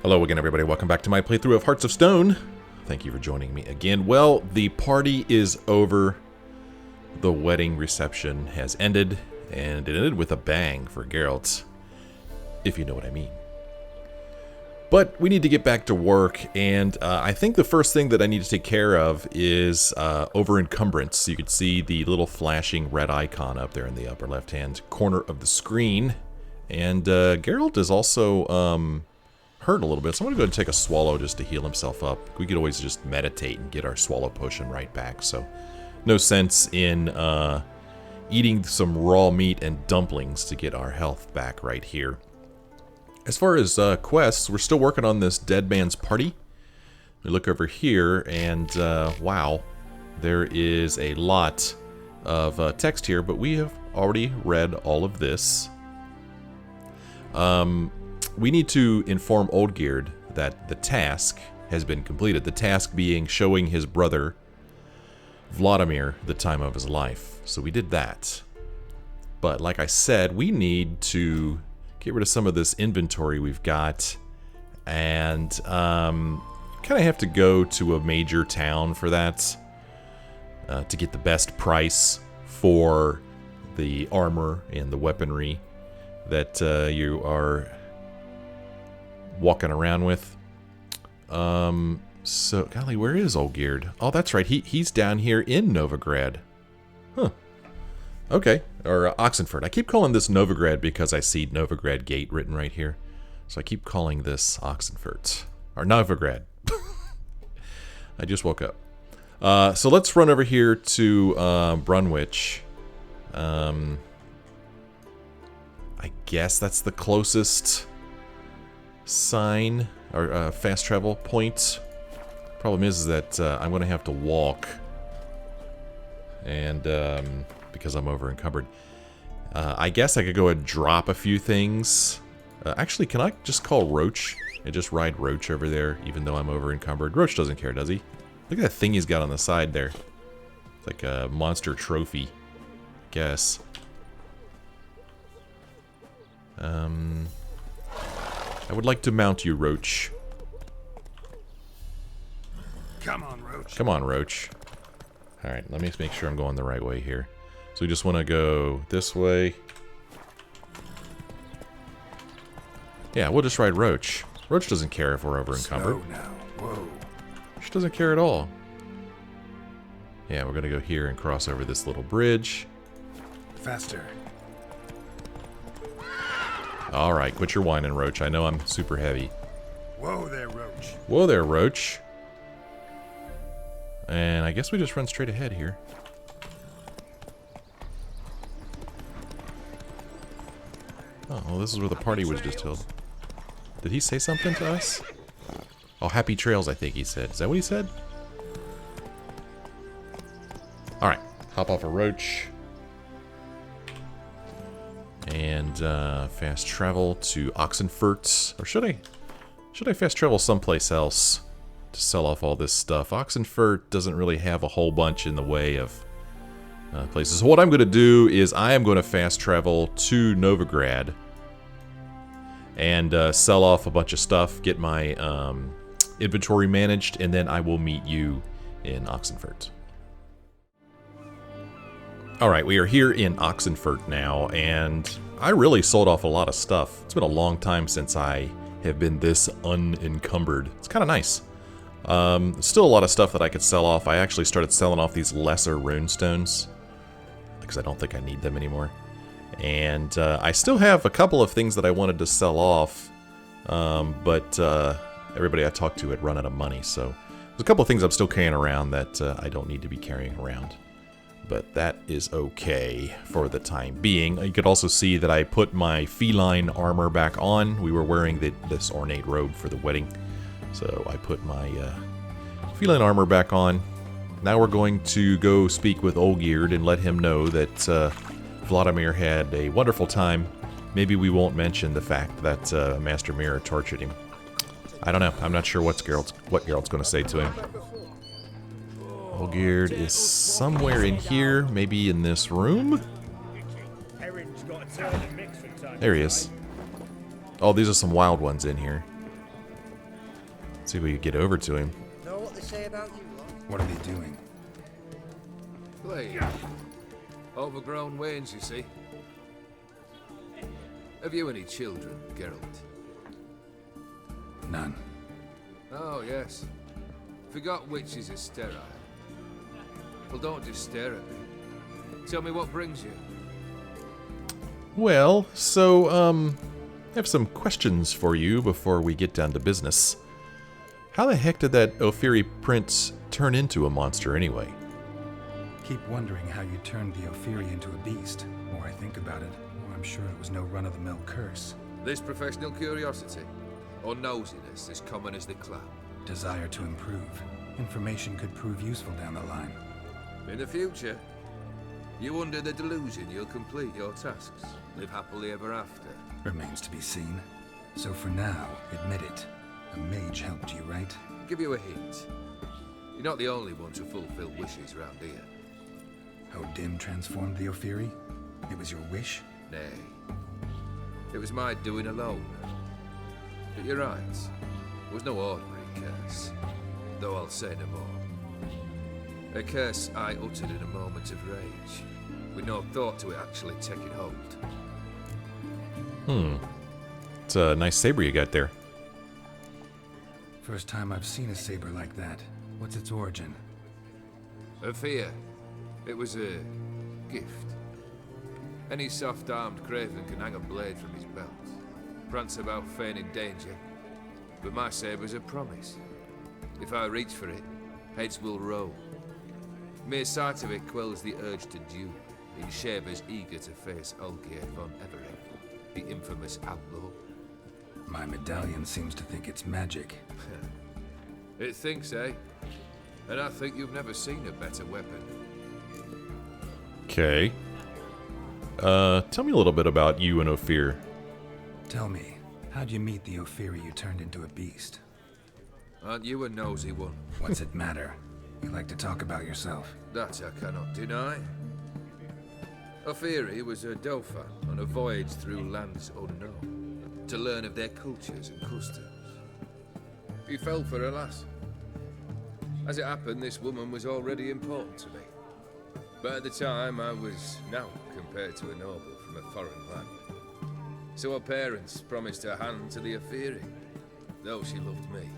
Hello again, everybody. Welcome back to my playthrough of Hearts of Stone. Thank you for joining me again. Well, the party is over. The wedding reception has ended, and it ended with a bang for Geralt, if you know what I mean. But we need to get back to work, and I think the first thing that I need to take care of is over encumbrance. You can see the little flashing red icon up there in the upper left-hand corner of the screen. And Geralt is also hurt a little bit, so I'm going to go ahead and take a swallow just to heal himself up. We could always just meditate and get our swallow potion right back, so no sense in eating some raw meat and dumplings to get our health back right here. As far as quests, we're still working on this dead man's party. We look over here, and wow, there is a lot of text here, but we have already read all of this. We need to inform Olgierd that the task has been completed. The task being showing his brother Vlodomir the time of his life. So we did that. But like I said, we need to get rid of some of this inventory we've got, and kind of have to go to a major town for that to get the best price for the armor and the weaponry that you are walking around with. So, golly, where is Olgierd? Oh, that's right. He's down here in Novigrad. Huh. Okay. Or Oxenfurt. I keep calling this Novigrad because I see Novigrad Gate written right here. So I keep calling this Oxenfurt. Or Novigrad. I just woke up. So let's run over here to Brunwich. I guess that's the closest sign or fast travel point. Problem is that I'm going to have to walk, and because I'm over encumbered. I guess I could go and drop a few things. Actually, can I just call Roach and just ride Roach over there, even though I'm over encumbered? Roach doesn't care, does he? Look at that thing he's got on the side there. It's like a monster trophy, I guess. I would like to mount you, Roach. Come on, Roach. Come on, Roach. Alright, let me just make sure I'm going the right way here. So we just want to go this way. Yeah, we'll just ride Roach. Roach doesn't care if we're over encumbered. Slow now. Whoa. She doesn't care at all. Yeah, we're going to go here and cross over this little bridge. Faster. Alright, quit your whining, Roach. I know I'm super heavy. Whoa there, Roach. Whoa there, Roach. And I guess we just run straight ahead here. Oh, well, this is where the party was just held. Did he say something to us? Oh, happy trails, I think he said. Is that what he said? Alright, hop off a Roach. And fast travel to Oxenfurt. Or should I fast travel someplace else to sell off all this stuff? Oxenfurt doesn't really have a whole bunch in the way of places. So what I'm going to do is I am going to fast travel to Novigrad and sell off a bunch of stuff, get my inventory managed, and then I will meet you in Oxenfurt. Alright, we are here in Oxenfurt now, and I really sold off a lot of stuff. It's been a long time since I have been this unencumbered. It's kind of nice. Still a lot of stuff that I could sell off. I actually started selling off these lesser runestones because I don't think I need them anymore. And I still have a couple of things that I wanted to sell off, but everybody I talked to had run out of money, so there's a couple of things I'm still carrying around that I don't need to be carrying around. But that is okay for the time being. You could also see that I put my feline armor back on. We were wearing this ornate robe for the wedding. So I put my feline armor back on. Now we're going to go speak with Olgierd and let him know that Vlodomir had a wonderful time. Maybe we won't mention the fact that Master Mirror tortured him. I don't know. I'm not sure what Geralt's going to say to him. Olgierd is somewhere in here, maybe in this room? There he is. Oh, these are some wild ones in here. See if we can get over to him. Know what they say about you lot? What are they doing? Playing. Overgrown wains, you see. Have you any children, Geralt? None. Oh, yes. Forgot witches are sterile. Well, don't just stare at me. Tell me what brings you. Well, so, I have some questions for you before we get down to business. How the heck did that Ophiri prince turn into a monster anyway? Keep wondering how you turned the Ophiri into a beast. The more I think about it, the more I'm sure it was no run-of-the-mill curse. This professional curiosity, or nosiness as common as the clown. Desire to improve. Information could prove useful down the line. In the future, you under the delusion you'll complete your tasks, live happily ever after. Remains to be seen. So for now, admit it. A mage helped you, right? Give you a hint. You're not the only one to fulfill wishes round here. How Dim transformed the Ophiri? It was your wish? Nay. It was my doing alone. But you're right. It was no ordinary curse. Though I'll say no more. A curse I uttered in a moment of rage, with no thought to it actually taking hold. It's a nice saber you got there. First time I've seen a saber like that. What's its origin? A fear. It was a gift. Any soft-armed craven can hang a blade from his belt, prance about feigning danger, but my saber's a promise. If I reach for it, heads will roll. Mere sight of it quells the urge to duel in shavers eager to face Olgierd von Everett, the infamous outlaw. My medallion seems to think it's magic. It thinks, eh? And I think you've never seen a better weapon. Okay. Tell me a little bit about you and Ophir. Tell me, how'd you meet the Ophiri you turned into a beast? Aren't you a nosy one? What's it matter? You like to talk about yourself. That I cannot deny. Ophiri was a Dauphin on a voyage through lands unknown, to learn of their cultures and customs. He fell for a lass. As it happened, this woman was already important to me. But at the time, I was now compared to a noble from a foreign land. So her parents promised her hand to the Ophiri, though she loved me.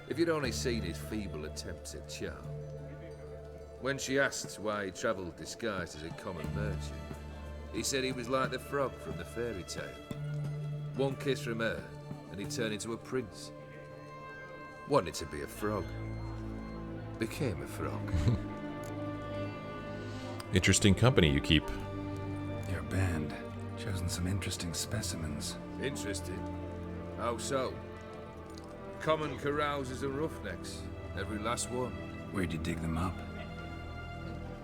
If you'd only seen his feeble attempts at charm. When she asked why he travelled disguised as a common merchant, he said he was like the frog from the fairy tale. One kiss from her, and he turned into a prince. Wanted to be a frog. Became a frog. Interesting company you keep. Your band. Chosen some interesting specimens. Interested? How so? Common carousers and roughnecks. Every last one. Where'd you dig them up?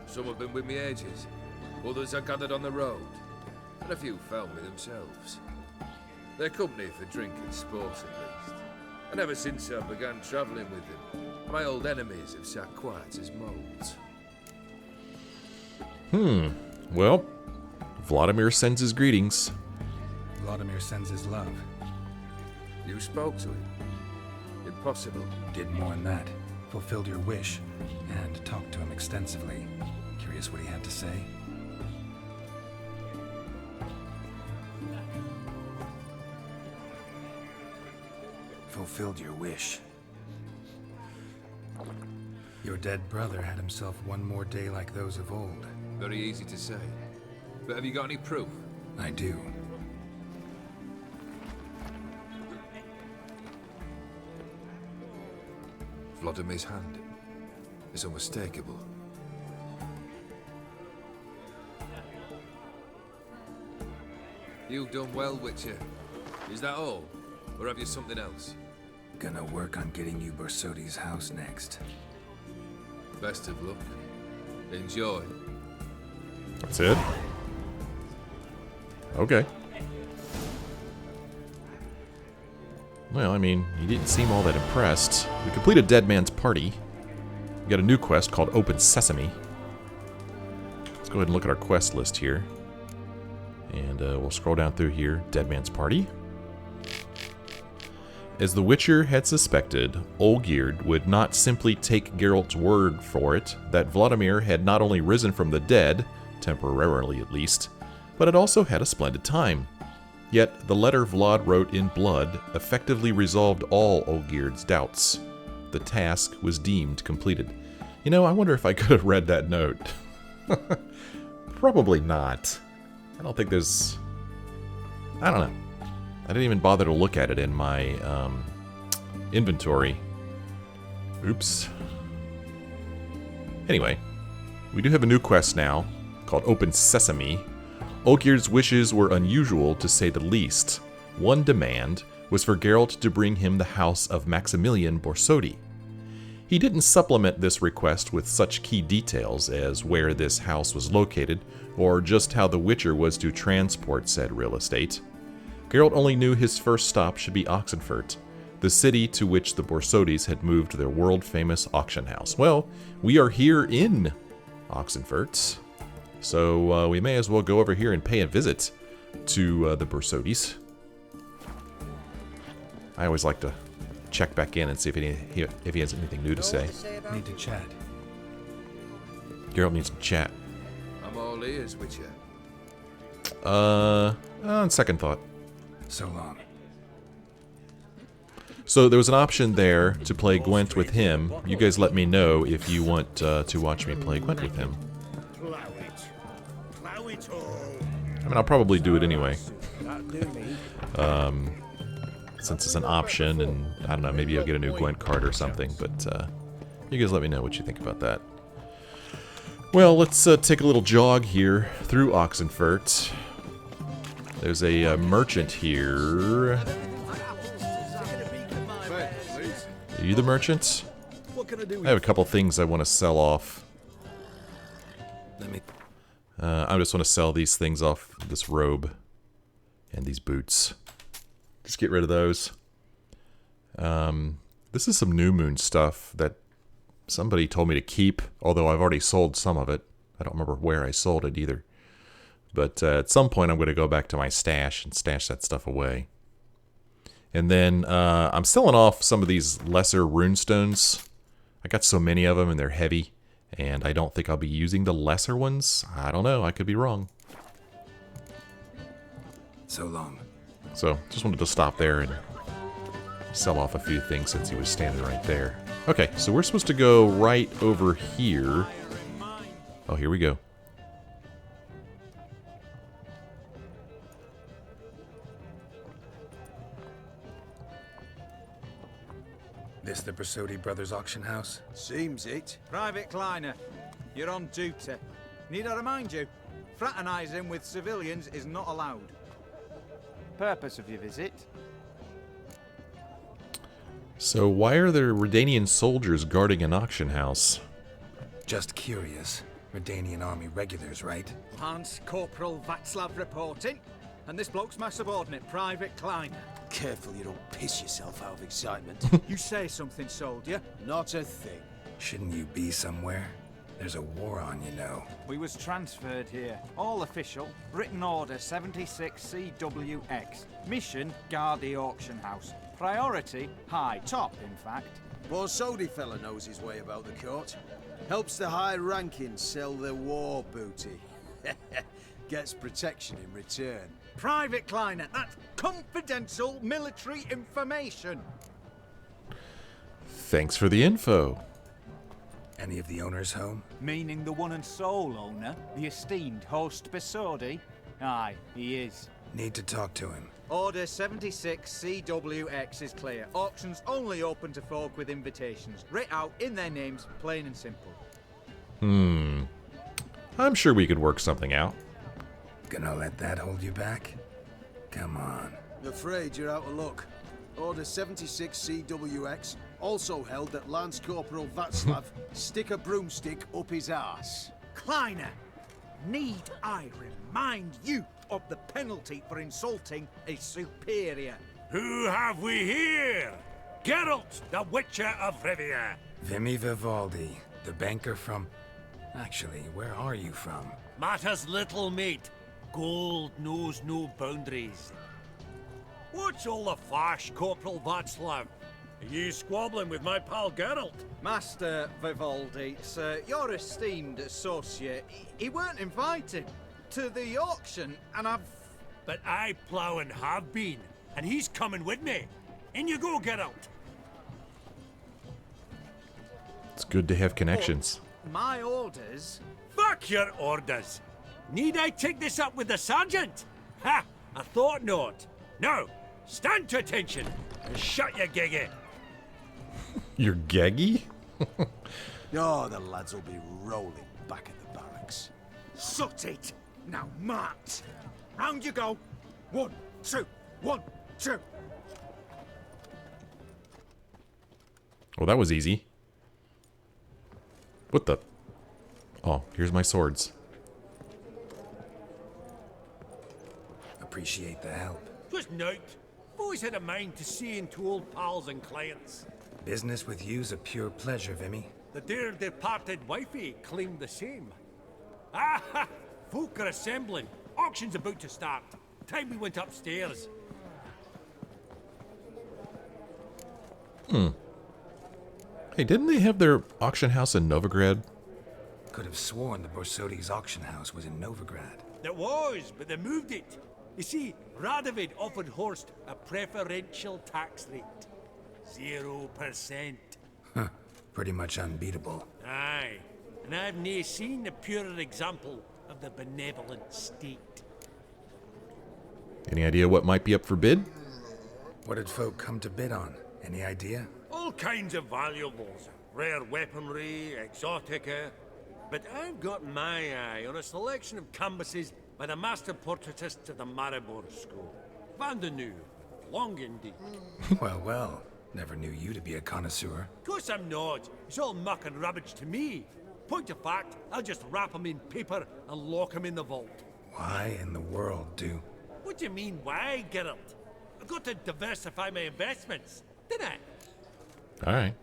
Some have been with me ages. Others I gathered on the road. And a few found me themselves. They're company for drink and sport at least. And ever since I began travelling with them, my old enemies have sat quiet as moles. Well, Vlodomir sends his greetings. Vlodomir sends his love. You spoke to him? Impossible. Did more than that. Fulfilled your wish. And talked to him extensively. Curious what he had to say? Fulfilled your wish. Your dead brother had himself one more day like those of old. Very easy to say. But have you got any proof? I do. Vlodomir's hand is unmistakable. You've done well, Witcher. Is that all? Or have you something else? Gonna work on getting you Borsodi's house next. Best of luck. Enjoy. That's it? Okay. Well, I mean, he didn't seem all that impressed. We completed Dead Man's Party. We got a new quest called Open Sesame. Let's go ahead and look at our quest list here. And we'll scroll down through here. Dead Man's Party. As the Witcher had suspected, Olgierd would not simply take Geralt's word for it that Vlodomir had not only risen from the dead, temporarily at least, but had also had a splendid time. Yet the letter Vlad wrote in blood effectively resolved all Olgierd's doubts. The task was deemed completed. You know, I wonder if I could have read that note. Probably not. I don't think there's... I don't know. I didn't even bother to look at it in my inventory. Oops. Anyway, we do have a new quest now called Open Sesame. Olgierd's wishes were unusual, to say the least. One demand was for Geralt to bring him the house of Maximilian Borsodi. He didn't supplement this request with such key details as where this house was located, or just how the Witcher was to transport said real estate. Geralt only knew his first stop should be Oxenfurt, the city to which the Borsodis had moved their world-famous auction house. Well, we are here in Oxenfurt, so we may as well go over here and pay a visit to the Borsodis. I always like to check back in and see if he has anything new to say. Need to chat. Geralt needs to chat. I'm all ears, Witcher. On second thought. So long. So there was an option there to play Gwent with him. You guys let me know if you want to watch me play Gwent with him. I mean, I'll probably do it anyway. Since it's an option, and I don't know, maybe I'll get a new Gwent card or something, but you guys let me know what you think about that. Well, let's take a little jog here through Oxenfurt. There's a merchant here. Are you the merchant? I have a couple things I want to sell off. I just want to sell these things off, this robe and these boots. Just get rid of those. This is some New Moon stuff that somebody told me to keep, although I've already sold some of it. I don't remember where I sold it either. But at some point I'm going to go back to my stash and stash that stuff away. And then I'm selling off some of these lesser runestones. I got so many of them and they're heavy. And I don't think I'll be using the lesser ones. I don't know. I could be wrong. So long. So just wanted to stop there and sell off a few things since he was standing right there. Okay, so we're supposed to go right over here. Oh, here we go. This the Borsodi brothers' auction house? Seems it. Private Kleiner, you're on duty. Need I remind you, fraternizing with civilians is not allowed. Purpose of your visit? So why are there Redanian soldiers guarding an auction house? Just curious. Redanian army regulars, right? Lance Corporal Václav reporting, and this bloke's my subordinate, Private Kleiner. Careful you don't piss yourself out of excitement. You say something, soldier? Not a thing. Shouldn't you be somewhere? There's a war on, you know. We was transferred here. All official. Britain Order 76 CWX. Mission, guard the auction house. Priority, high. Top, in fact. Borsodi fella knows his way about the court. Helps the high-ranking sell their war booty. Gets protection in return. Private Kleiner, that's confidential military information. Thanks for the info. Any of the owners home? Meaning the one and sole owner, the esteemed host Borsodi? Aye, he is. Need to talk to him. Order 76 CWX is clear. Auctions only open to folk with invitations. Writ out in their names, plain and simple. I'm sure we could work something out. Gonna let that hold you back? Come on. I'm afraid you're out of luck. Order 76 CWX also held that Lance Corporal Václav stick a broomstick up his arse. Kleiner, need I remind you of the penalty for insulting a superior? Who have we here? Geralt, the Witcher of Rivia. Vivaldi, the banker from... Actually, where are you from? Matters little, mate. Gold knows no boundaries. What's all the fash, Corporal Václav? Are you squabbling with my pal Geralt? Master Vivaldi, sir, your esteemed associate, he weren't invited to the auction, and I've... But I plough and have been, and he's coming with me. In you go, Geralt. It's good to have connections. My orders... Fuck your orders. Need I take this up with the sergeant? Ha! I thought not. No, stand to attention and shut your giggy. You're gaggy? Oh, the lads will be rolling back at the barracks. Sut it! Now march! Round you go! 1, 2, 1, 2! Well, that was easy. What the? Oh, here's my swords. Appreciate the help. Just note, I've always had a mind to see into old pals and clients. Business with you's a pure pleasure, Vimy. The dear departed wifey claimed the same. Ah, folk are assembling. Auction's about to start. Time we went upstairs. Hey, didn't they have their auction house in Novigrad? Could have sworn the Borsodi's auction house was in Novigrad. It was, but they moved it. You see, Radovid offered Horst a preferential tax rate. 0%. Huh. Pretty much unbeatable. Aye, and I've nae seen a purer example of the benevolent state. Any idea what might be up for bid? What did folk come to bid on? Any idea? All kinds of valuables. Rare weaponry, exotica. But I've got my eye on a selection of canvases by the master portraitist of the Maribor School. Van de Nieuw. Long indeed. Well, well. Never knew you to be a connoisseur. Of course I'm not. It's all muck and rubbish to me. Point of fact, I'll just wrap 'em in paper and lock 'em in the vault. Why in the world do? What do you mean, why, Geralt? I've got to diversify my investments, didn't I? Alright.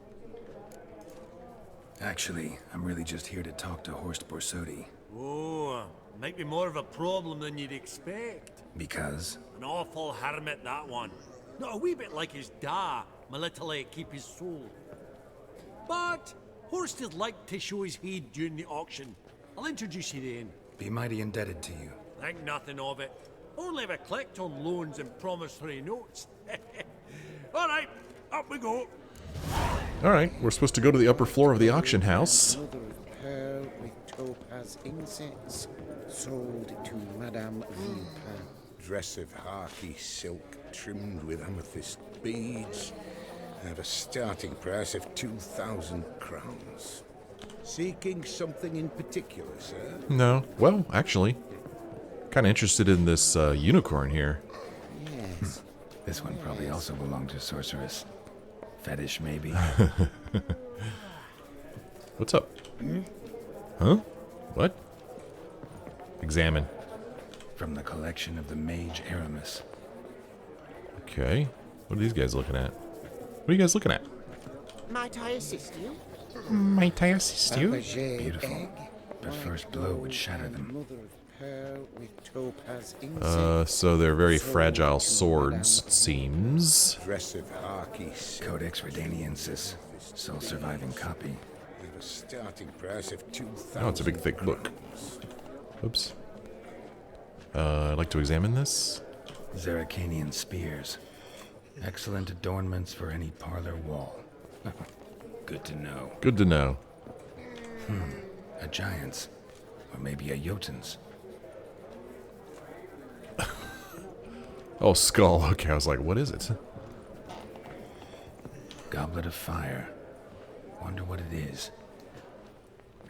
Actually, I'm really just here to talk to Horst Borsodi. Oh, might be more of a problem than you'd expect. Because? An awful hermit, that one. Not a wee bit like his da, my little keep his soul. But Horst is like to show his head during the auction. I'll introduce you then. Be mighty indebted to you. Think nothing of it. Only if I collect on loans and promissory notes. All right, up we go. Alright, we're supposed to go to the upper floor of the auction house. Mother of pearl with topaz insets, sold to Madame Villepin. Dress of harky silk trimmed with amethyst beads. Have a starting price of 2,000 crowns. Seeking something in particular, sir? No. Well, actually, kind of interested in this unicorn here. Yes. This one probably also belonged to Sorceress. Fetish, maybe. What's up? Huh? What? Examine. From the collection of the mage Aramis. Okay. What are these guys looking at? What are you guys looking at? Might I assist you? Might I assist you? Beautiful. But first blow would shatter them. Mother of pearl with topaz insets. So they're very fragile swords, it seems. Dress of harky silk. Codex Redaniensis. Sole surviving copy. Have a starting price of 2,000. Oh, it's a big thick book. Oops. I'd like to examine this. Zeracanian spears. Excellent adornments for any parlor wall. Good to know. Good to know. A giant's. Or maybe a Jotun's. Oh, skull. Okay, I was like, what is it? Goblet of fire. Wonder what it is.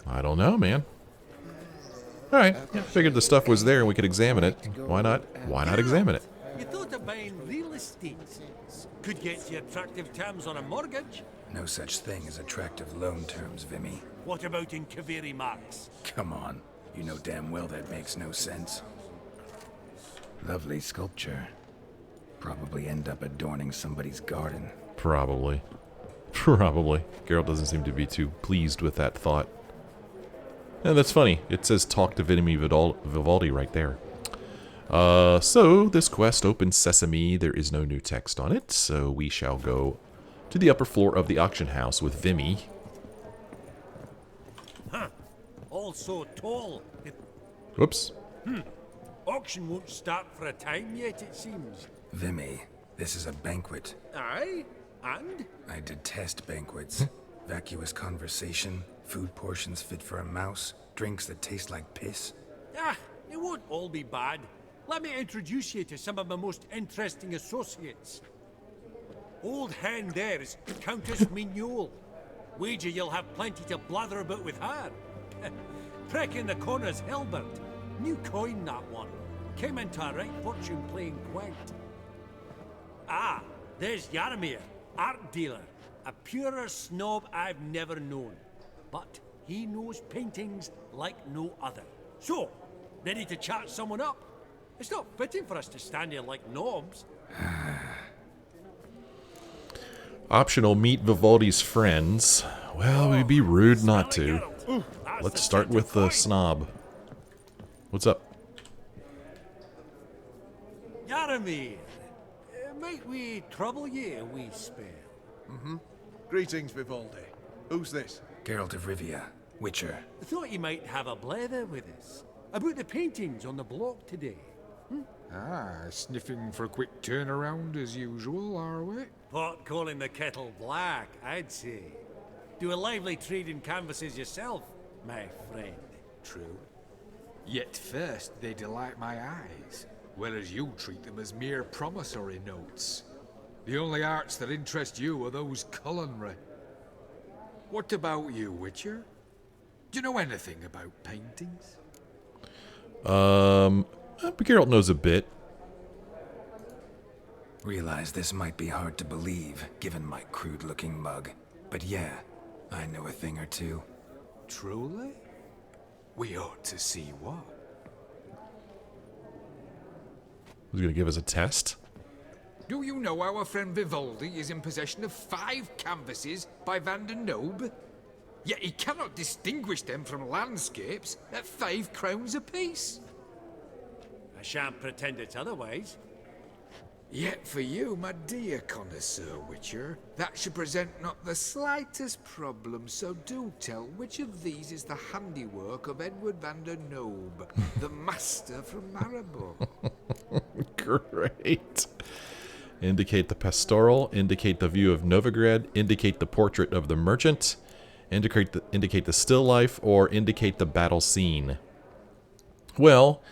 I don't know, man. Alright, yeah, figured the stuff was there and we could examine it. Why not? Why not examine it? You thought of buying real estate. Could get you attractive terms on a mortgage. No such thing as attractive loan terms, Vimy. What about in Kaveri marks? Come on. You know damn well that makes no sense. Lovely sculpture. Probably end up adorning somebody's garden. Probably. Probably. Geralt doesn't seem to be too pleased with that thought. And that's funny. It says talk to Vivaldi right there. So this quest opens Sesame. There is no new text on it, so we shall go to the upper floor of the auction house with Vimy. Huh. All so tall. Whoops. Auction won't start for a time yet, it seems. Vimy, this is a banquet. Aye? And? I detest banquets. Vacuous conversation, food portions fit for a mouse, drinks that taste like piss. Ah, it won't all be bad. Let me introduce you to some of my most interesting associates. Old hen there is Countess Mignole. Wager you'll have plenty to blather about with her. Prick in the corner's Hilbert. New coin, that one. Came into a right fortune playing quaint. Ah, there's Jaromir, art dealer. A purer snob I've never known. But he knows paintings like no other. So, ready to chat someone up? It's not fitting for us to stand here like knobs. Optional, meet Vivaldi's friends. Well, we'd be rude not to. Let's start with the snob. What's up? Jaromir, might we trouble ye a wee spell? Greetings, Vivaldi. Who's this? Geralt of Rivia, Witcher. I thought you might have a blether with us. About the paintings on the block today. Ah, sniffing for a quick turnaround as usual, are we? Pot calling the kettle black, I'd say. Do a lively trade in canvases yourself, my friend. True. Yet first they delight my eyes, whereas you treat them as mere promissory notes. The only arts that interest you are those culinary. What about you, Witcher? Do you know anything about paintings? Geralt knows a bit. Realize this might be hard to believe, given my crude-looking mug. But yeah, I know a thing or two. Truly? We ought to see what. Who's gonna give us a test? Do you know our friend Vivaldi is in possession of 5 canvases by Van der Nobe? Yet he cannot distinguish them from landscapes at 5 crowns apiece. I shan't pretend it's otherwise. Yet for you, my dear connoisseur Witcher, that should present not the slightest problem, so do tell which of these is the handiwork of Edward van der Nobe, the master from Maribor. Great. Indicate the pastoral, indicate the view of Novigrad, indicate the portrait of the merchant, indicate the still life, or indicate the battle scene. Well,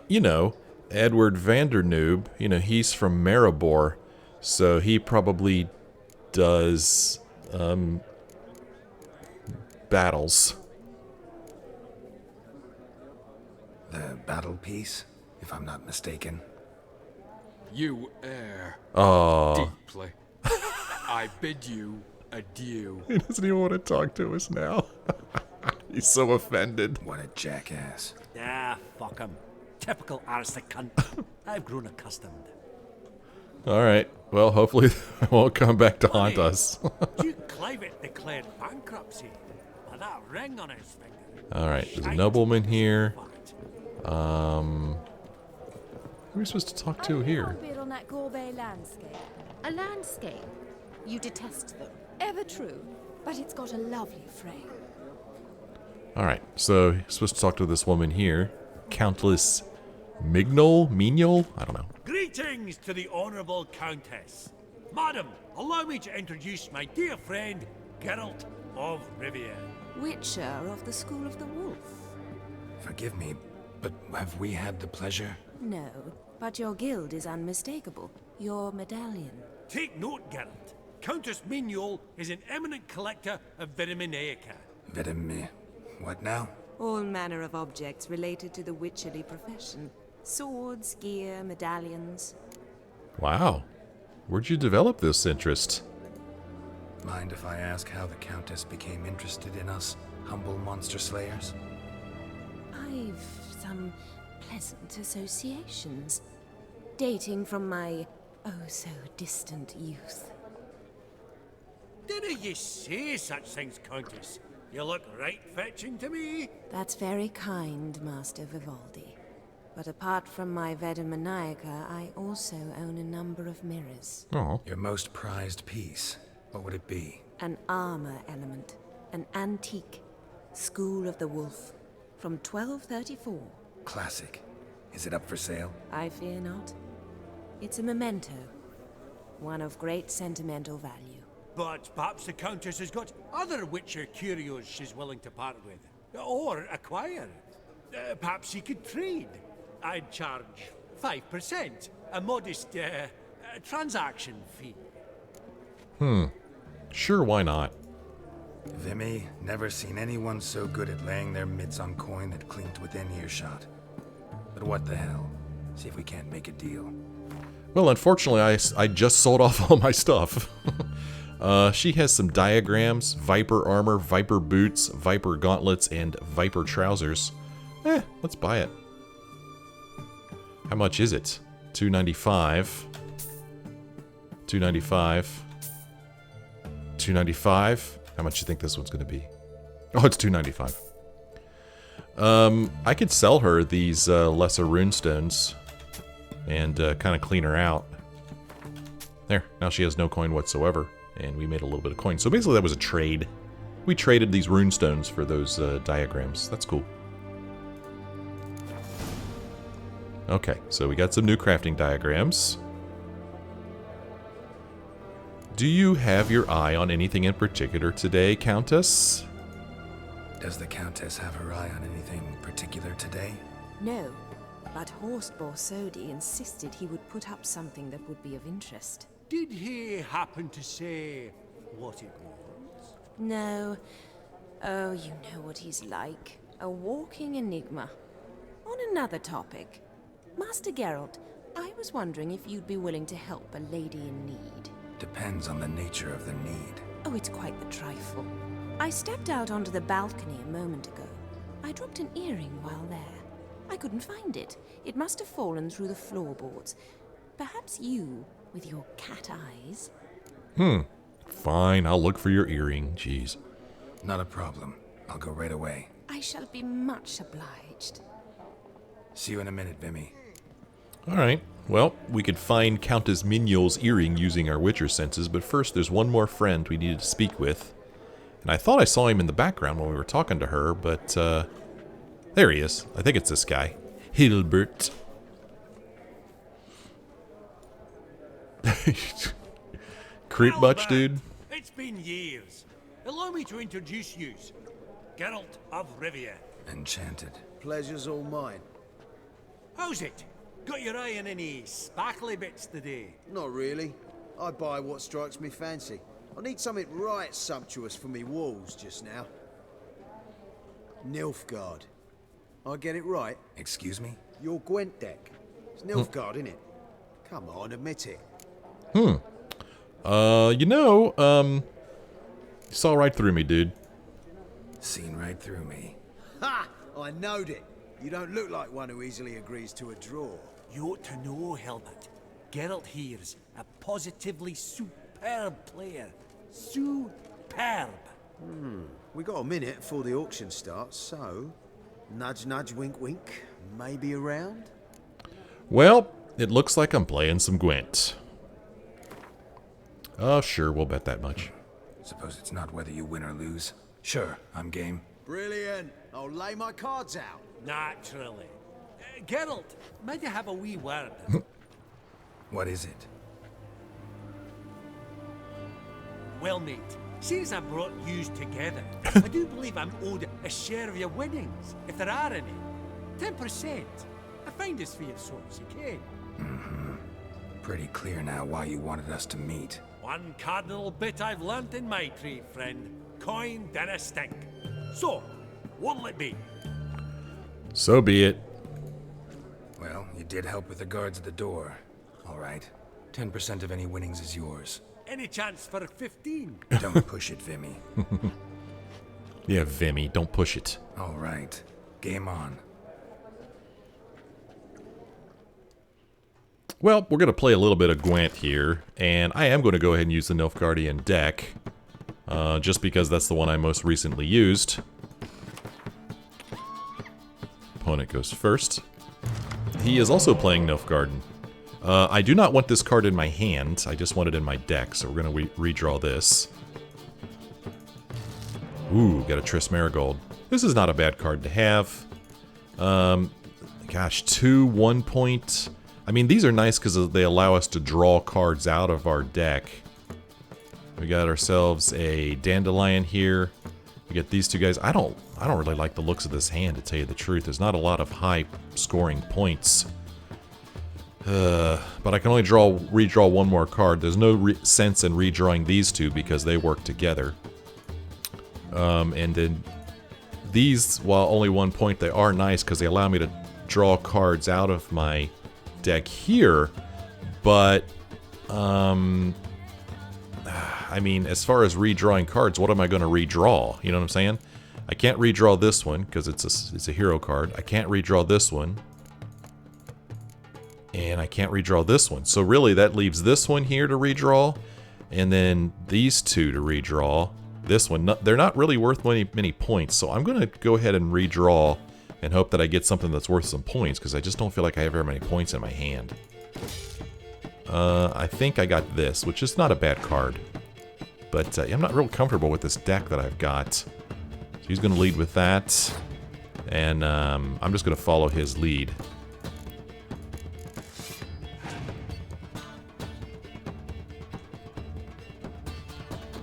you know, Edward van der Noob, you know, he's from Maribor, so he probably does battles. The battle piece, if I'm not mistaken. You err deeply. I bid you adieu. He doesn't even want to talk to us now. He's so offended. What a jackass. Ah, fuck him. Typical arstic cunt. I've grown accustomed. Alright, well, hopefully it won't come back to haunt us. Duke Clivet declared bankruptcy with that ring on his finger. Alright, there's a nobleman here. Who are we supposed to talk to here? On that Gorbet landscape. A landscape? You detest them. Ever true. But it's got a lovely frame. Alright, so you're supposed to talk to this woman here. Countess Mignole? I don't know. Greetings to the Honourable Countess. Madam, allow me to introduce my dear friend, Geralt of Rivia. Witcher of the School of the Wolf. Forgive me, but have we had the pleasure? No, but your guild is unmistakable. Your medallion. Take note, Geralt. Countess Mignole is an eminent collector of Vitaminaica. What now? All manner of objects related to the witcherly profession. Swords, gear, medallions. Wow. Where'd you develop this interest? Mind if I ask how the Countess became interested in us, humble monster slayers? I've some pleasant associations, dating from my oh-so-distant youth. Didn't you say such things, Countess? You look right fetching to me. That's very kind, Master Vivaldi. But apart from my Veda Maniaca, I also own a number of mirrors. Oh. Your most prized piece. What would it be? An armor element. An antique. School of the Wolf. From 1234. Classic. Is it up for sale? I fear not. It's a memento. One of great sentimental value. But perhaps the Countess has got other Witcher curios she's willing to part with. Or acquire. Perhaps she could trade. I'd charge 5%. A modest transaction fee. Sure, why not? Vimy, never seen anyone so good at laying their mitts on coin that clinked within earshot. But what the hell? See if we can't make a deal. Well, unfortunately, I just sold off all my stuff. She has some diagrams, Viper armor, Viper boots, Viper gauntlets, and Viper trousers. Let's buy it. How much is it? $295. $295. $295. How much do you think this one's going to be? Oh, it's $295. I could sell her these lesser runestones and kind of clean her out. There, now she has no coin whatsoever, and we made a little bit of coin. So basically that was a trade. We traded these runestones for those diagrams. That's cool. Okay, so we got some new crafting diagrams. Do you have your eye on anything in particular today, Countess? Does the Countess have her eye on anything particular today? No, but Horst Borsodi insisted he would put up something that would be of interest. Did he happen to say what it was? No. Oh, you know what he's like. A walking enigma. On another topic. Master Geralt, I was wondering if you'd be willing to help a lady in need. Depends on the nature of the need. Oh, it's quite the trifle. I stepped out onto the balcony a moment ago. I dropped an earring while there. I couldn't find it. It must have fallen through the floorboards. Perhaps you, with your cat eyes? Fine, I'll look for your earring. Jeez. Not a problem. I'll go right away. I shall be much obliged. See you in a minute, Vimy. Alright, well, we could find Countess Mignole's earring using our Witcher senses, but first there's one more friend we needed to speak with. And I thought I saw him in the background when we were talking to her, but, there he is. I think it's this guy. Hilbert. Creep much, dude? It's been years. Allow me to introduce you. Geralt of Rivia. Enchanted. Pleasure's all mine. How's it? Got your eye on any sparkly bits today? Not really. I buy what strikes me fancy. I need something right sumptuous for me walls just now. Nilfgaard. I get it right? Excuse me? Your Gwent deck. It's Nilfgaard, innit? Come on, admit it. You saw right through me, dude. Seen right through me. Ha! I knowed it. You don't look like one who easily agrees to a draw. You ought to know, Hilbert. Geralt here's a positively superb player. Superb. We got a minute before the auction starts, so... Nudge, nudge, wink, wink. Maybe around? Well, it looks like I'm playing some Gwent. Oh, sure, we'll bet that much. Suppose it's not whether you win or lose. Sure, I'm game. Brilliant. I'll lay my cards out. Naturally. Geralt, might I have a wee word? What is it? Well, mate, since I brought yous together, I do believe I'm owed a share of your winnings, if there are any. 10%. I find as for your sort as you can. Pretty clear now why you wanted us to meet. One cardinal bit I've learnt in my trade, friend. Coin dinna stink. So, what'll it be? So be it. Well, you did help with the guards at the door. All right. 10% of any winnings is yours. Any chance for 15? Don't push it, Vimy. Yeah, Vimy, don't push it. All right. Game on. Well, we're going to play a little bit of Gwent here, and I am going to go ahead and use the Nilfgaardian deck, just because that's the one I most recently used. Opponent goes first. He is also playing Nilfgaarden. I do not want this card in my hand. I just want it in my deck, so we're going to redraw this. Ooh, got a Triss Marigold. This is not a bad card to have. Gosh, 2 1 point. I mean, these are nice because they allow us to draw cards out of our deck. We got ourselves a Dandelion here. We get these two guys. I don't really like the looks of this hand, to tell you the truth. There's not a lot of high scoring points. But I can only redraw one more card. There's no sense in redrawing these two because they work together. And then these, while only 1 point, they are nice because they allow me to draw cards out of my deck here. But, I mean, as far as redrawing cards, what am I going to redraw? You know what I'm saying? I can't redraw this one because it's a hero card. I can't redraw this one. And I can't redraw this one. So really, that leaves this one here to redraw. And then these two to redraw. This one, they're not really worth many points. So I'm going to go ahead and redraw and hope that I get something that's worth some points. Because I just don't feel like I have very many points in my hand. I think I got this, which is not a bad card. But I'm not real comfortable with this deck that I've got. So he's going to lead with that. And I'm just going to follow his lead.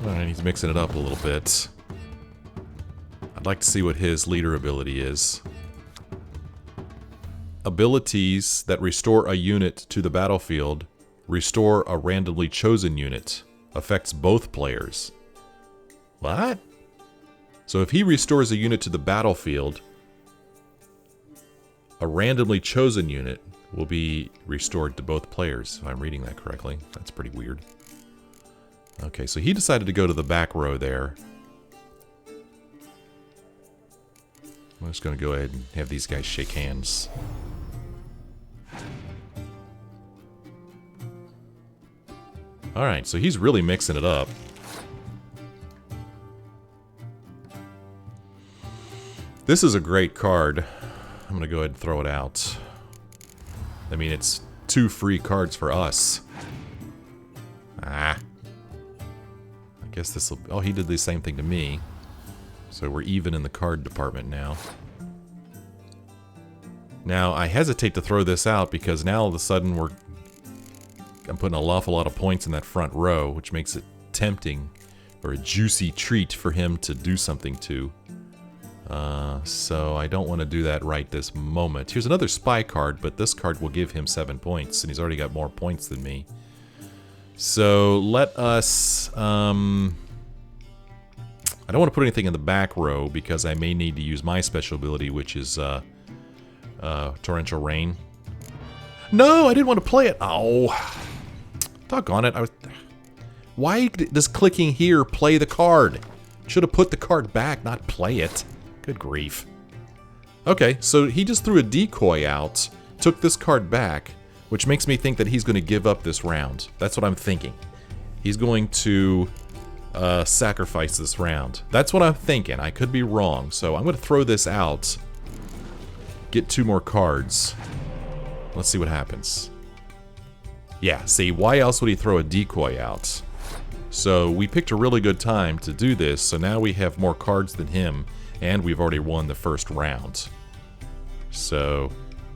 Alright, he's mixing it up a little bit. I'd like to see what his leader ability is. Abilities that restore a unit to the battlefield. Restore a randomly chosen unit. Affects both players. What? So if he restores a unit to the battlefield, a randomly chosen unit will be restored to both players, if I'm reading that correctly. That's pretty weird. Okay, so he decided to go to the back row there. I'm just going to go ahead and have these guys shake hands. Alright, so he's really mixing it up. This is a great card. I'm going to go ahead and throw it out. I mean, it's 2 free cards for us. Ah. I guess this will... Oh, he did the same thing to me. So we're even in the card department now. Now, I hesitate to throw this out because now all of a sudden I'm putting an awful lot of points in that front row, which makes it tempting or a juicy treat for him to do something to. So I don't want to do that right this moment. Here's another spy card, but this card will give him 7 points, and he's already got more points than me. So let us... I don't want to put anything in the back row because I may need to use my special ability, which is Torrential Rain. No, I didn't want to play it. Oh, doggone it! Why does clicking here play the card? Should have put the card back, not play it. Good grief. Okay, so he just threw a decoy out, took this card back, which makes me think that he's going to give up this round. That's what I'm thinking. He's going to sacrifice this round. That's what I'm thinking. I could be wrong. So I'm going to throw this out, get 2 more cards. Let's see what happens. Yeah, see, why else would he throw a decoy out? So we picked a really good time to do this, so now we have more cards than him, and we've already won the first round. So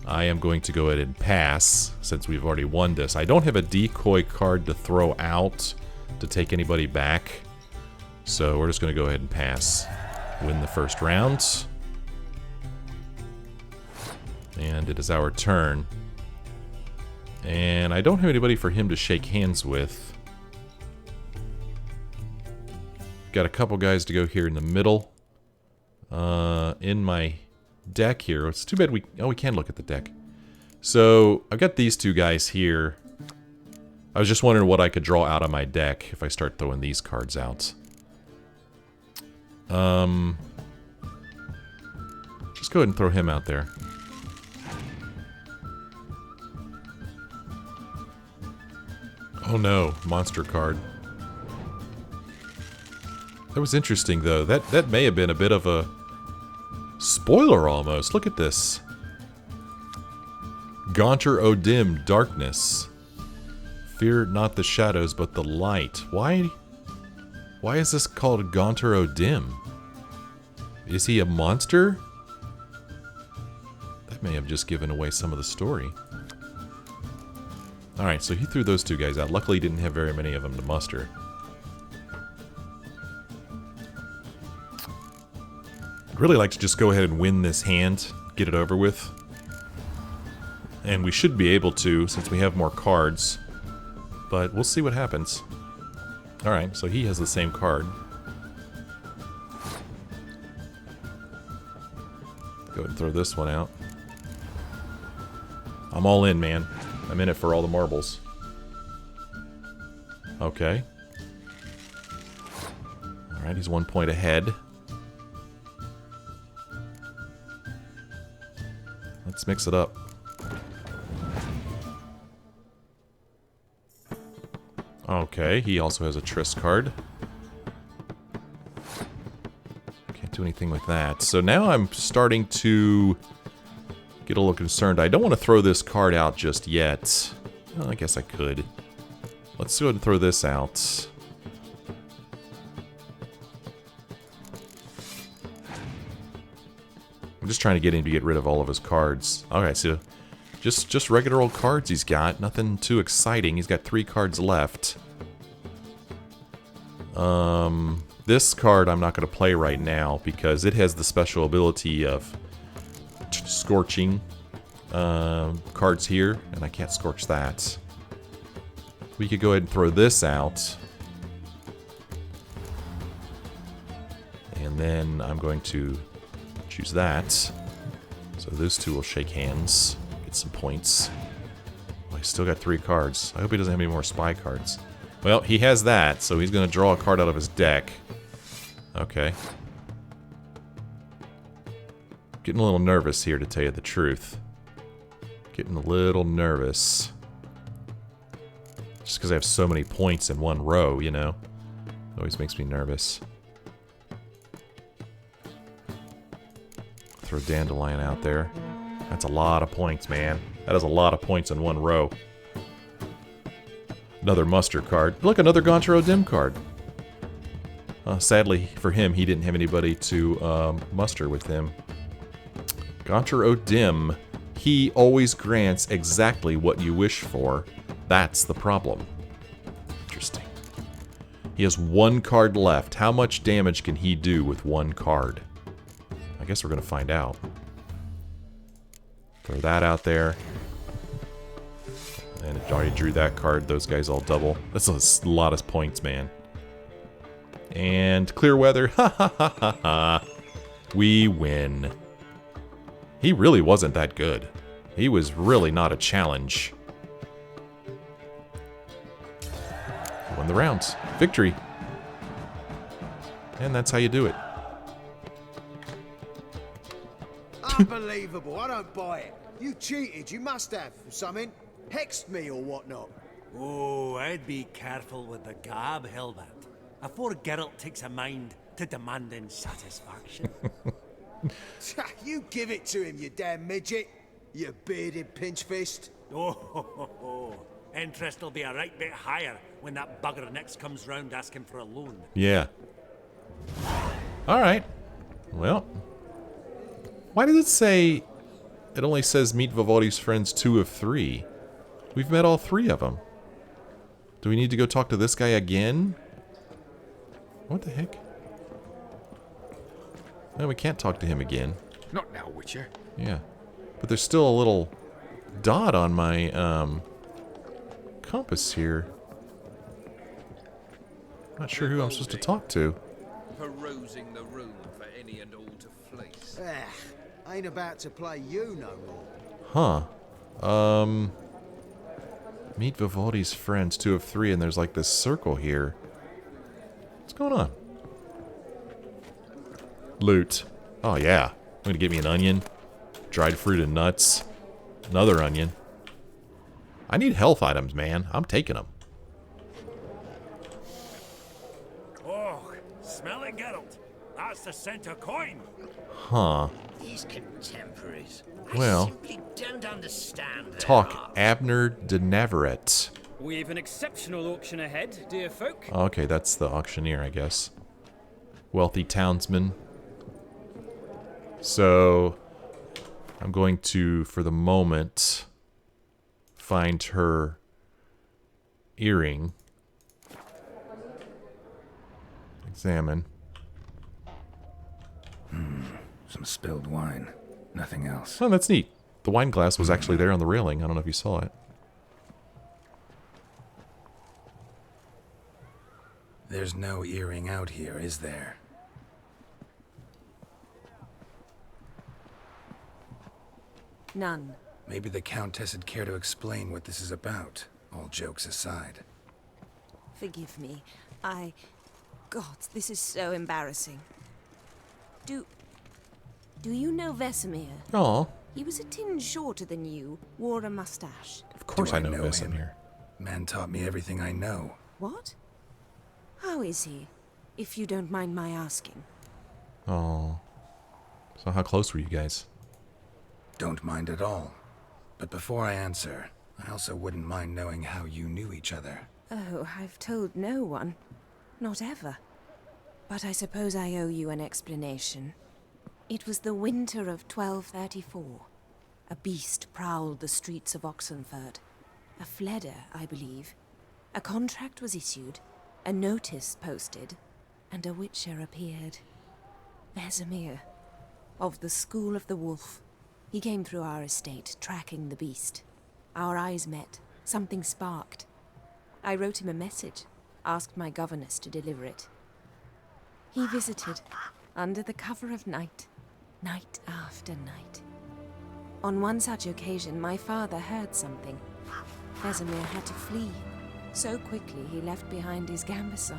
I am going to go ahead and pass, since we've already won this. I don't have a decoy card to throw out to take anybody back, so we're just going to go ahead and pass. Win the first round. And it is our turn. And I don't have anybody for him to shake hands with. Got a couple guys to go here in the middle. In my deck here. It's too bad we can look at the deck. So I've got these 2 guys here. I was just wondering what I could draw out of my deck if I start throwing these cards out. Just go ahead and throw him out there. Oh no, monster card. That was interesting though. That may have been a bit of a spoiler almost. Look at this. Gaunter Odim, darkness. Fear not the shadows, but the light. Why is this called Gaunter Odim? Is he a monster? That may have just given away some of the story. Alright, so he threw those two guys out. Luckily he didn't have very many of them to muster. I'd really like to just go ahead and win this hand, get it over with. And we should be able to, since we have more cards. But we'll see what happens. Alright, so he has the same card. Go ahead and throw this one out. I'm all in, man. I'm in it for all the marbles. Okay. Alright, he's 1 point ahead. Let's mix it up. Okay, he also has a Tris card. Can't do anything with that. So now I'm starting to get a little concerned. I don't want to throw this card out just yet. Well, I guess I could. Let's go ahead and throw this out. I'm just trying to get him to get rid of all of his cards. Okay, so just regular old cards he's got. Nothing too exciting. He's got 3 cards left. This card I'm not going to play right now because it has the special ability of scorching cards here, and I can't scorch that. We could go ahead and throw this out. And then I'm going to choose that. So those two will shake hands. Get some points. Oh, he's still got 3 cards. I hope he doesn't have any more spy cards. Well, he has that, so he's going to draw a card out of his deck. Okay. Getting a little nervous here, to tell you the truth. Getting a little nervous. Just because I have so many points in one row, you know. It always makes me nervous. Throw Dandelion out there. That's a lot of points, man. That is a lot of points in one row. Another muster card. Look, another Gaunter Odim card. Sadly for him, he didn't have anybody to muster with him. Gaunter Odim. He always grants exactly what you wish for. That's the problem. Interesting. He has 1 card left. How much damage can he do with 1 card? I guess we're going to find out. Throw that out there. And it already drew that card. Those guys all double. That's a lot of points, man. And clear weather. Ha ha ha ha ha. We win. He really wasn't that good. He was really not a challenge. Won the rounds. Victory. And that's how you do it. Unbelievable. I don't buy it. You cheated. You must have something. Hexed me or whatnot. Oh, I'd be careful with the gab, Hilbert. Afore Geralt takes a mind to demanding satisfaction. You give it to him, you damn midget. You bearded pinchfist. Oh, interest will be a right bit higher when that bugger next comes round asking for a loan. Yeah. Alright. Well. Why does it say... It only says meet Vivaldi's friends 2 of 3. We've met all 3 of them. Do we need to go talk to this guy again? What the heck? No, we can't talk to him again. Not now, Witcher. Yeah. But there's still a little dot on my compass here. Not sure who I'm supposed to talk to. Perusing the room for any and all to fleece. Ain't about to play you no more. Huh. Meet Vivaldi's friends 2 of 3, and there's like this circle here. What's going on? Loot. Oh yeah. I'm gonna get me an onion. Dried fruit and nuts. Another onion. I need health items, man. I'm taking them. Oh, smell it, Geralt. That's the center coin. Huh. These contemporaries. Well, I simply don't understand their talk art. Abner de Navarrete. We've an exceptional auction ahead, dear folk. Okay, that's the auctioneer, I guess. Wealthy townsman. So, I'm going to, for the moment, find her earring. Examine. Some spilled wine. Nothing else. Oh, that's neat. The wine glass was actually there on the railing. I don't know if you saw it. There's no earring out here, is there? None. Maybe the Countess would care to explain what this is about, all jokes aside. Forgive me. God, this is so embarrassing. Do you know Vesemir? Aw. He was a tinge shorter than you, wore a mustache. Of course I know him? Vesemir. Man taught me everything I know. What? How is he, if you don't mind my asking? Oh. So how close were you guys? Don't mind at all. But before I answer, I also wouldn't mind knowing how you knew each other. Oh, I've told no one. Not ever. But I suppose I owe you an explanation. It was the winter of 1234. A beast prowled the streets of Oxenfurt. A fleder, I believe. A contract was issued, a notice posted, and a witcher appeared. Vesemir, of the School of the Wolf. He came through our estate, tracking the beast. Our eyes met. Something sparked. I wrote him a message, asked my governess to deliver it. He visited, under the cover of night, night after night. On one such occasion, my father heard something. Vesemir had to flee. So quickly, he left behind his gambeson.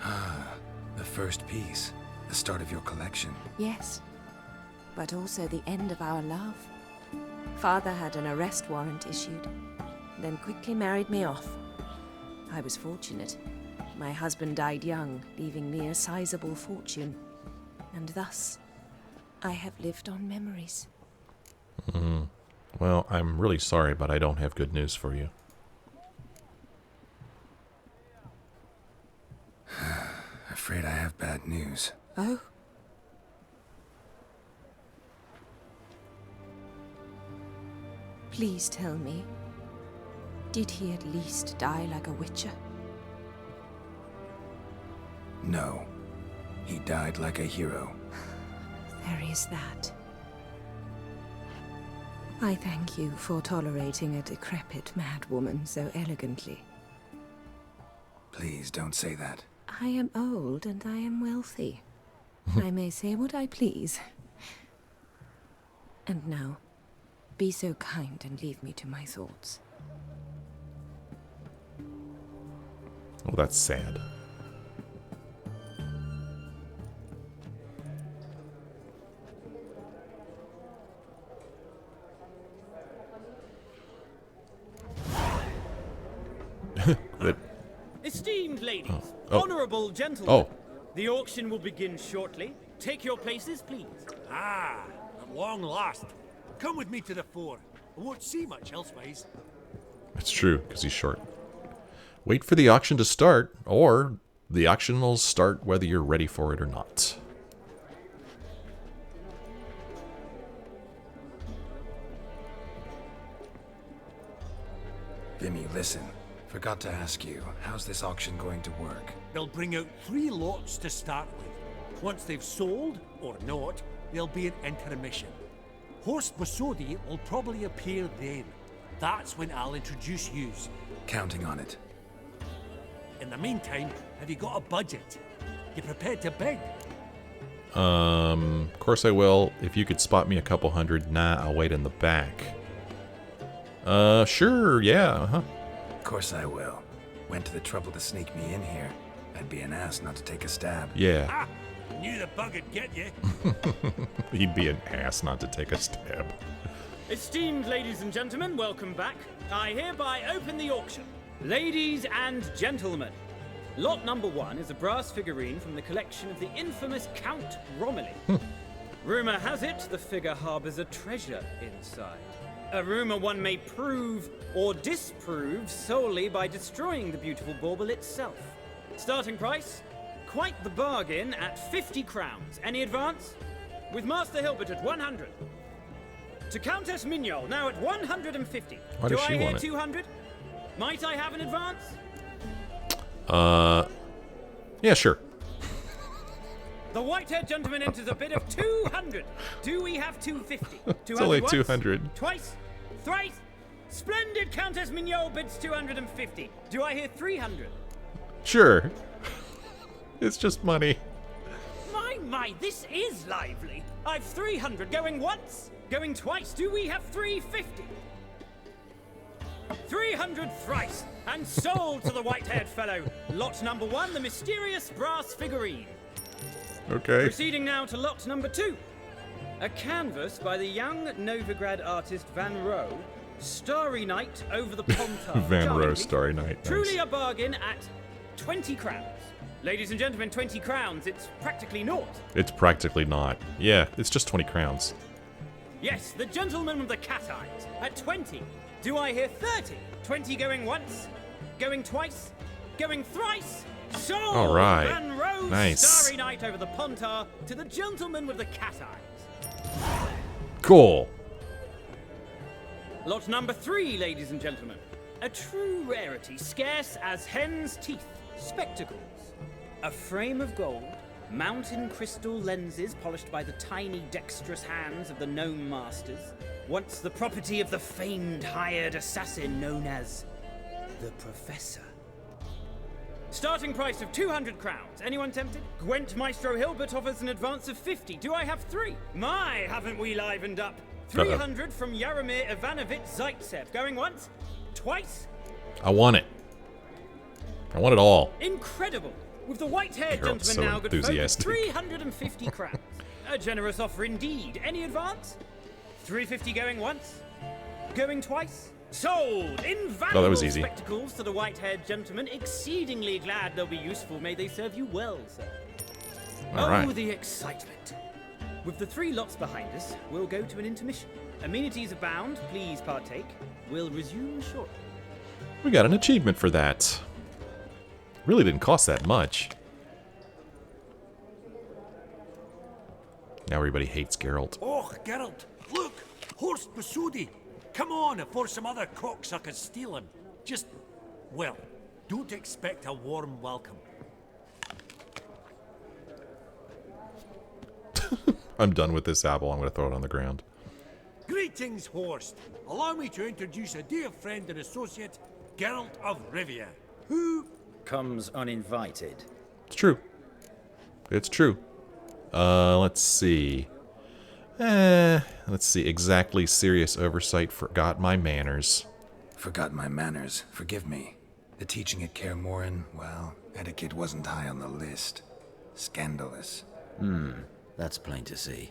Ah, the first piece. The start of your collection. Yes, but also the end of our love. Father had an arrest warrant issued, then quickly married me off. I was fortunate. My husband died young, leaving me a sizable fortune. And thus, I have lived on memories. Well, I'm really sorry, but I don't have good news for you. Afraid I have bad news. Oh? Please tell me, did he at least die like a witcher? No. He died like a hero. There is that. I thank you for tolerating a decrepit madwoman so elegantly. Please don't say that. I am old and I am wealthy. I may say what I please. And now, be so kind and leave me to my thoughts. Oh, that's sad. Good. Esteemed ladies, Oh. honorable gentlemen, Oh. the auction will begin shortly. Take your places, please. Ah, at long last. Come with me to the fore. I won't see much elsewise. That's true, because he's short. Wait for the auction to start, or the auction will start whether you're ready for it or not. Vimy, listen. Forgot to ask you, how's this auction going to work? They'll bring out 3 lots to start with. Once they've sold, or not, there'll be an intermission. Horse Borsodi will probably appear then. That's when I'll introduce yous. Counting on it. In the meantime, have you got a budget? You prepared to beg? Of course I will. If you could spot me a couple hundred, I'll wait in the back. Sure, yeah, Of course I will. Went to the trouble to sneak me in here. I'd be an ass not to take a stab. Yeah. Ah! Knew the bug would get you. He'd be an ass not to take a stab. Esteemed ladies and gentlemen, welcome back. I hereby open the auction. Ladies and gentlemen, Lot number 1 is a brass figurine from the collection of the infamous Count Romilly. Rumor has it the figure harbors a treasure inside. A rumor one may prove or disprove solely by destroying the beautiful bauble itself. Starting price? Quite the bargain at 50 crowns. Any advance? With Master Hilbert at 100. To Countess Mignole, now at 150. Why does she I hear want it? 200? Might I have an advance? Yeah, sure. The white-haired gentleman enters a bid of 200. Do we have 250? 200 It's only once, 200. Twice? Thrice? Splendid Countess Mignole bids 250. Do I hear 300? Sure. It's just money. My, this is lively. I've 300 going once, going twice. Do we have 350? 300 thrice, and sold to the white-haired fellow. Lot number 1, the mysterious brass figurine. Okay. Proceeding now to lot number 2. A canvas by the young Novigrad artist Van Rohe, Starry Night over the Pontar. Van Rohe, Charmingly. Starry Night. Nice. Truly a bargain at 20 crowns. Ladies and gentlemen, 20 crowns, it's practically naught. It's practically not. Yeah, it's just 20 crowns. Yes, the gentleman with the cat eyes at 20. Do I hear 30? 20 going once, going twice, going thrice. Sold! All right. Van Rohe, Nice. Starry Night over the Pontar to the gentleman with the cat eyes. Cool. Lot number 3, ladies and gentlemen. A true rarity, scarce as hen's teeth. Spectacles. A frame of gold, mountain crystal lenses polished by the tiny dexterous hands of the gnome masters, once the property of the famed hired assassin known as the Professor. Starting price of 200 crowns. Anyone tempted? Gwent Maestro Hilbert offers an advance of 50. Do I have 3? My, haven't we livened up? 300 from Yaromir Ivanovich Zaitsev. Going once? Twice? I want it. I want it all. Incredible! With the white-haired Harold's gentleman so now good folk, enthusiastic. 350 crowns. A generous offer indeed. Any advance? 350 going once? Going twice? Sold! Invaluable Oh, that was easy. spectacles to the white-haired gentleman. Exceedingly glad they'll be useful. May they serve you well, sir. All oh, right. the excitement. With the 3 lots behind us, we'll go to an intermission. Amenities abound. Please partake. We'll resume shortly. We got an achievement for that. Really didn't cost that much. Now everybody hates Geralt. Oh, Geralt, look! Horst Borsodi! Come on before some other cocksuckers steal him. Just, well, don't expect a warm welcome. I'm done with this apple. I'm going to throw it on the ground. Greetings, Horst. Allow me to introduce a dear friend and associate, Geralt of Rivia, who comes uninvited. It's true. It's true. Let's see. Let's see. Exactly serious oversight. Forgot my manners. Forgot my manners. Forgive me. The teaching at Kaer Morhen, well, etiquette wasn't high on the list. Scandalous. That's plain to see.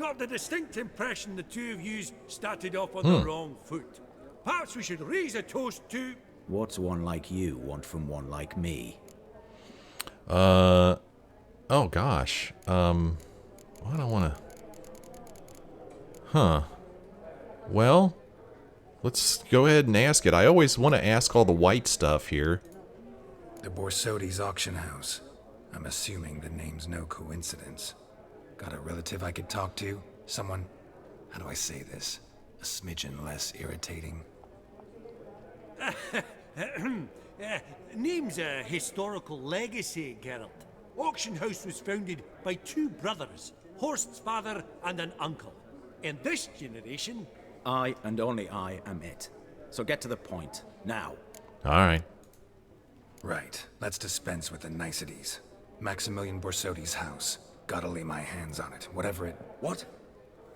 got the distinct impression the two of yous started off on the wrong foot. Perhaps we should raise a toast to... What's one like you want from one like me? Oh gosh. I don't want to... Huh. Well, let's go ahead and ask it. I always want to ask all the white stuff here. The Borsodi's auction house. I'm assuming the name's no coincidence. Got a relative I could talk to? Someone, how do I say this? A smidgen less irritating. Name's a historical legacy, Geralt. Auction house was founded by two brothers, Horst's father and an uncle. In this generation... I and only I am it. So get to the point, now. Alright. Right, let's dispense with the niceties. Maximilian Borsodi's house. Gotta lay my hands on it, whatever it... What?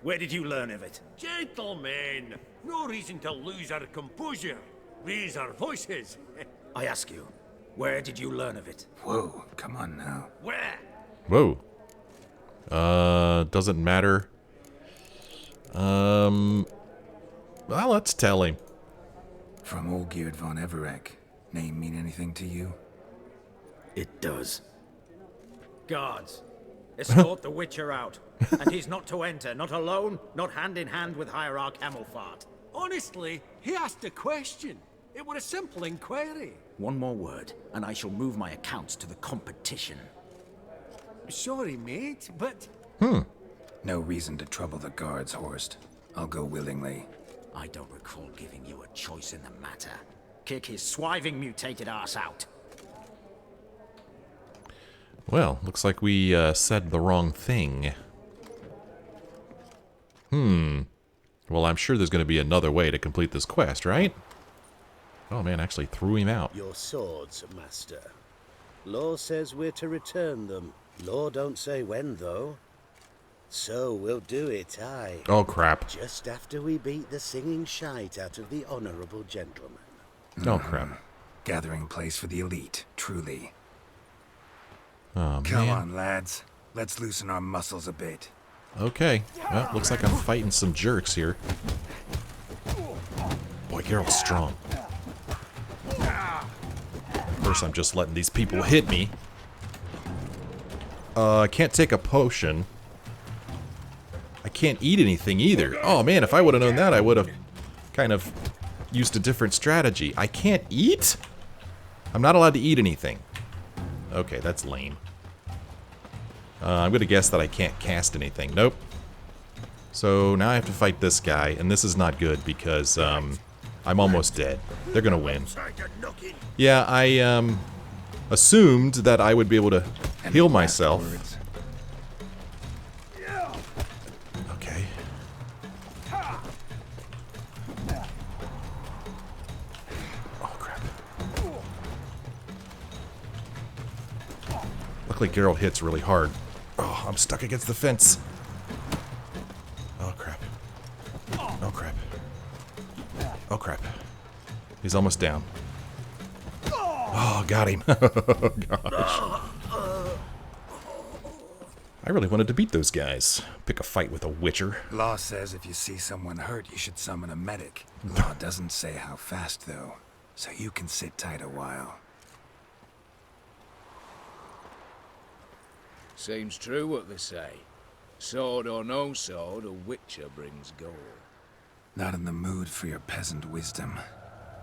Where did you learn of it? Gentlemen, no reason to lose our composure. Raise our voices. I ask you, where did you learn of it? Whoa, come on now. Where? Whoa. Doesn't matter. Well, let's tell him. From Olgierd von Everek. Name mean anything to you? It does. Guards, escort the Witcher out. And he's not to enter, not alone, not hand in hand with Hierarch Hamelfart. Honestly, he asked a question. It were a simple inquiry. One more word, and I shall move my accounts to the competition. Sorry, mate, but... No reason to trouble the guards, Horst. I'll go willingly. I don't recall giving you a choice in the matter. Kick his swiving mutated ass out. Well, looks like we said the wrong thing. Well, I'm sure there's going to be another way to complete this quest, right? Oh man, actually threw him out. Your swords, Master. Law says we're to return them. Law don't say when, though. So we'll do it, aye. Oh crap. Just after we beat the singing shite out of the honourable gentleman. Oh crap. Gathering place for the elite, truly. Oh, Come man. on, lads. Let's loosen our muscles a bit. Okay. Well, looks like I'm fighting some jerks here. Boy, Geralt's strong. First, I'm just letting these people hit me. I can't take a potion. I can't eat anything either. Oh man, if I would have known that, I would have kind of used a different strategy. I can't eat? I'm not allowed to eat anything. Okay, that's lame. I'm going to guess that I can't cast anything. Nope. So now I have to fight this guy, and this is not good because I'm almost dead. They're going to win. Yeah, I assumed that I would be able to heal myself. Okay. Oh, crap. Luckily, Geralt hits really hard. Oh, I'm stuck against the fence. Oh, crap. Oh, crap. Oh, crap. He's almost down. Oh, got him. Oh, gosh. I really wanted to beat those guys. Pick a fight with a Witcher. Law says if you see someone hurt, you should summon a medic. Law doesn't say how fast, though, so you can sit tight a while. Seems true what they say. Sword or no sword, a Witcher brings gold. Not in the mood for your peasant wisdom.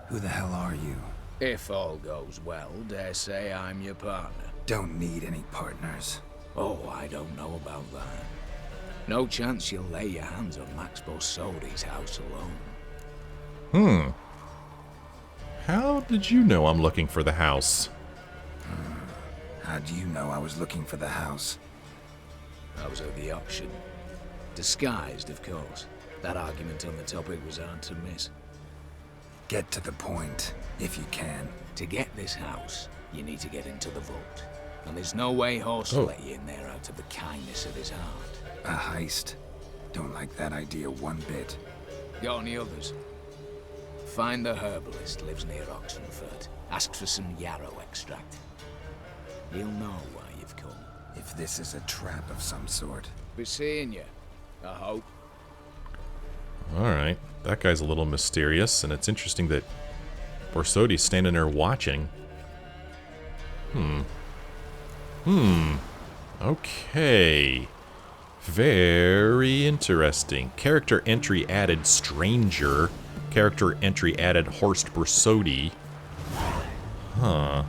Who the hell are you? If all goes well, dare say I'm your partner. Don't need any partners. Oh, I don't know about that. No chance you'll lay your hands on Max Borsodi's house alone. How did you know I'm looking for the house? How do you know I was looking for the house? I was at the auction. Disguised, of course. That argument on the topic was hard to miss. Get to the point, if you can. To get this house, you need to get into the vault. And there's no way Horst will let you in there out of the kindness of his heart. A heist? Don't like that idea one bit. Got any others? Find the herbalist, lives near Oxenfurt. Ask for some yarrow extract. He'll know why you've come. If this is a trap of some sort. Be seeing you, I hope. Alright, that guy's a little mysterious, and it's interesting that Borsodi's standing there watching. Okay. Very interesting. Character entry added Stranger. Character entry added Horst Borsodi. Huh.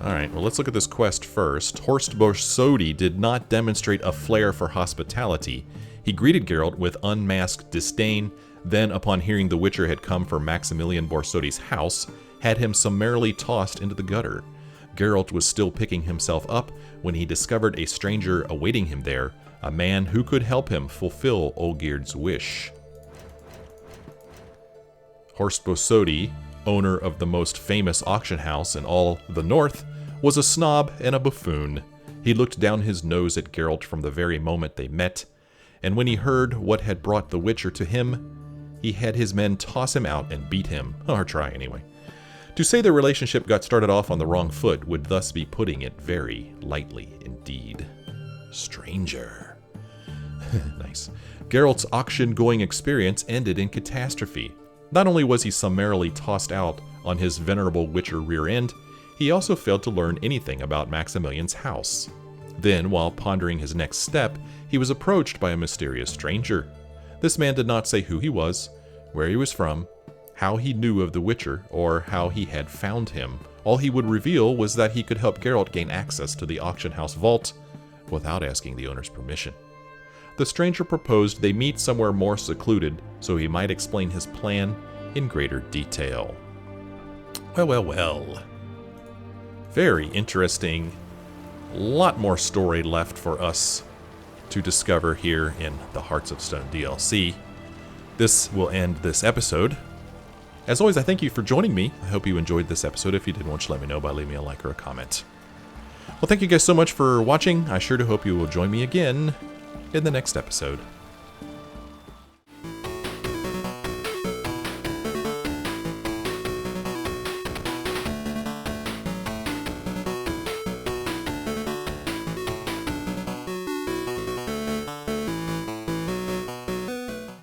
Alright, well let's look at this quest first. Horst Borsodi did not demonstrate a flair for hospitality. He greeted Geralt with unmasked disdain, then upon hearing the Witcher had come for Maximilian Borsodi's house, had him summarily tossed into the gutter. Geralt was still picking himself up when he discovered a stranger awaiting him there, a man who could help him fulfill Olgierd's wish. Horst Borsodi, owner of the most famous auction house in all the north, was a snob and a buffoon. He looked down his nose at Geralt from the very moment they met, and when he heard what had brought the Witcher to him, he had his men toss him out and beat him, or try anyway. To say their relationship got started off on the wrong foot would thus be putting it very lightly indeed. Stranger. Nice. Geralt's auction-going experience ended in catastrophe. Not only was he summarily tossed out on his venerable Witcher rear end, he also failed to learn anything about Maximilian's house. Then, while pondering his next step, he was approached by a mysterious stranger. This man did not say who he was, where he was from, how he knew of the Witcher, or how he had found him. All he would reveal was that he could help Geralt gain access to the auction house vault without asking the owner's permission. The stranger proposed they meet somewhere more secluded so he might explain his plan in greater detail. Well. Very interesting. A lot more story left for us to discover here in the Hearts of Stone DLC. This will end this episode. As always, I thank you for joining me. I hope you enjoyed this episode. If you did, why don't you let me know by leaving me a like or a comment. Well, thank you guys so much for watching. I sure do hope you will join me again in the next episode.